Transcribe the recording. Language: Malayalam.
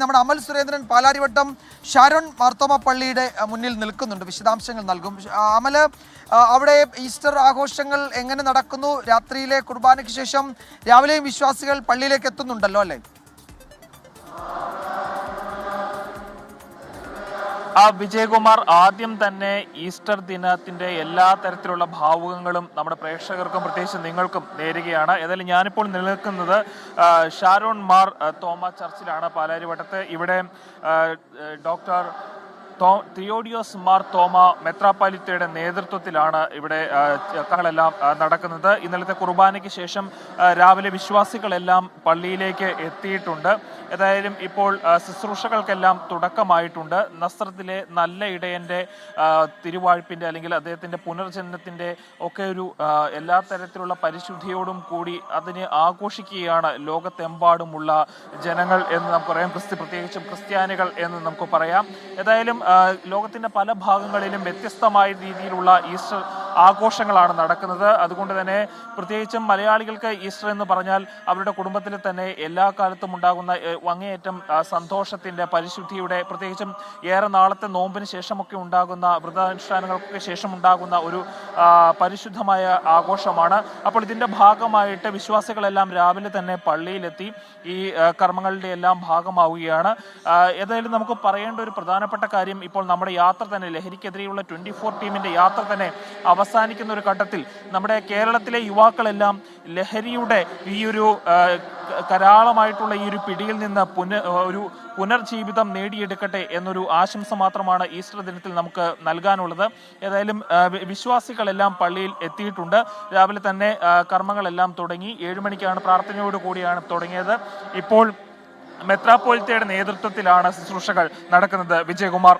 നമ്മുടെ അമൽ സുരേന്ദ്രൻ പാലാരിവട്ടം ഷാരോൺ മാർത്തോമ പള്ളിയുടെ മുന്നിൽ നിൽക്കുന്നുണ്ട്, വിശദാംശങ്ങൾ നൽകും. അമല്, അവിടെ ഈസ്റ്റർ ആഘോഷങ്ങൾ എങ്ങനെ നടക്കുന്നു? രാത്രിയിലെ കുർബാനയ്ക്ക് ശേഷം രാവിലെയും വിശ്വാസികൾ പള്ളിയിലേക്ക് എത്തുന്നുണ്ടല്ലോ അല്ലേ? വിജയകുമാർ, ആദ്യം തന്നെ ഈസ്റ്റർ ദിനത്തിന്റെ എല്ലാ തരത്തിലുള്ള ഭാവുകങ്ങളും നമ്മുടെ പ്രേക്ഷകർക്കും പ്രത്യേകിച്ച് നിങ്ങൾക്കും നേരുകയാണ്. ഏതായാലും ഞാനിപ്പോൾ നിലനിൽക്കുന്നത് ഷാരോൺ മാർ തോമ ചർച്ചിലാണ് പാലാരിവട്ടത്ത്. ഇവിടെ ഡോക്ടർ തിയോഡിയോസ് മാർ തോമ മെത്രാപ്പാലിത്തയുടെ നേതൃത്വത്തിലാണ് ഇവിടെ ചടങ്ങുകളെല്ലാം നടക്കുന്നത്. ഇന്നലത്തെ കുർബാനയ്ക്ക് ശേഷം രാവിലെ വിശ്വാസികളെല്ലാം പള്ളിയിലേക്ക് എത്തിയിട്ടുണ്ട്. ഏതായാലും ഇപ്പോൾ ശുശ്രൂഷകൾക്കെല്ലാം തുടക്കമായിട്ടുണ്ട്. നസ്രത്തിലെ നല്ല ഇടയന്റെ തിരുവാഴ്പ്പിന്റെ അല്ലെങ്കിൽ അദ്ദേഹത്തിന്റെ പുനർജന്മത്തിന്റെ ഒക്കെ ഒരു എല്ലാ തരത്തിലുള്ള പരിശുദ്ധിയോടും കൂടി അതിനെ ആഘോഷിക്കുകയാണ് ലോകത്തെമ്പാടുമുള്ള ജനങ്ങൾ എന്ന് നമുക്ക് പറയാം, പ്രത്യേകിച്ചും ക്രിസ്ത്യാനികൾ എന്ന് നമുക്ക് പറയാം. ഏതായാലും ലോകത്തിന്റെ പല ഭാഗങ്ങളിലും വ്യത്യസ്തമായ രീതിയിലുള്ള ഈസ്റ്റർ ആഘോഷങ്ങളാണ് നടക്കുന്നത്. അതുകൊണ്ട് തന്നെ പ്രത്യേകിച്ചും മലയാളികൾക്ക് ഈസ്റ്റർ എന്ന് പറഞ്ഞാൽ അവരുടെ കുടുംബത്തിൽ തന്നെ എല്ലാ കാലത്തും ഉണ്ടാകുന്ന അങ്ങേയറ്റം സന്തോഷത്തിന്റെ പരിശുദ്ധിയുടെ, പ്രത്യേകിച്ചും ഏറെ നാളത്തെ നോമ്പിന് ശേഷമൊക്കെ ഉണ്ടാകുന്ന വ്രതാനുഷ്ഠാനങ്ങൾക്ക് ശേഷം ഉണ്ടാകുന്ന ഒരു പരിശുദ്ധമായ ആഘോഷമാണ്. അപ്പോൾ ഇതിന്റെ ഭാഗമായിട്ട് വിശ്വാസികളെല്ലാം രാവിലെ തന്നെ പള്ളിയിലെത്തി ഈ കർമ്മങ്ങളുടെ എല്ലാം ഭാഗമാവുകയാണ്. ഏതായാലും നമുക്ക് പറയേണ്ട ഒരു പ്രധാനപ്പെട്ട കാര്യം, ഇപ്പോൾ നമ്മുടെ യാത്ര തന്നെ ലഹരിക്കെതിരെയുള്ള 24 ടീമിന്റെ യാത്ര തന്നെ അവസാനിക്കുന്ന ഒരു ഘട്ടത്തിൽ നമ്മുടെ കേരളത്തിലെ യുവാക്കളെല്ലാം ലഹരിയുടെ ഈ ഒരു കരാളമായിട്ടുള്ള ഈ ഒരു പിടിയിൽ നിന്ന് ഒരു പുനർജീവിതം നേടിയെടുക്കട്ടെ എന്നൊരു ആശംസ മാത്രമാണ് ഈസ്റ്റർ ദിനത്തിൽ നമുക്ക് നൽകാനുള്ളത്. ഏതായാലും വിശ്വാസികളെല്ലാം പള്ളിയിൽ എത്തിയിട്ടുണ്ട്. രാവിലെ തന്നെ കർമ്മങ്ങളെല്ലാം തുടങ്ങി. 7 മണിക്കാണ് പ്രാർത്ഥനയോട് കൂടിയാണ് തുടങ്ങിയത്. ഇപ്പോൾ മെത്രാപ്പോലിത്തയുടെ നേതൃത്വത്തിലാണ് ശുശ്രൂഷകൾ നടക്കുന്നത്. വിജയകുമാർ.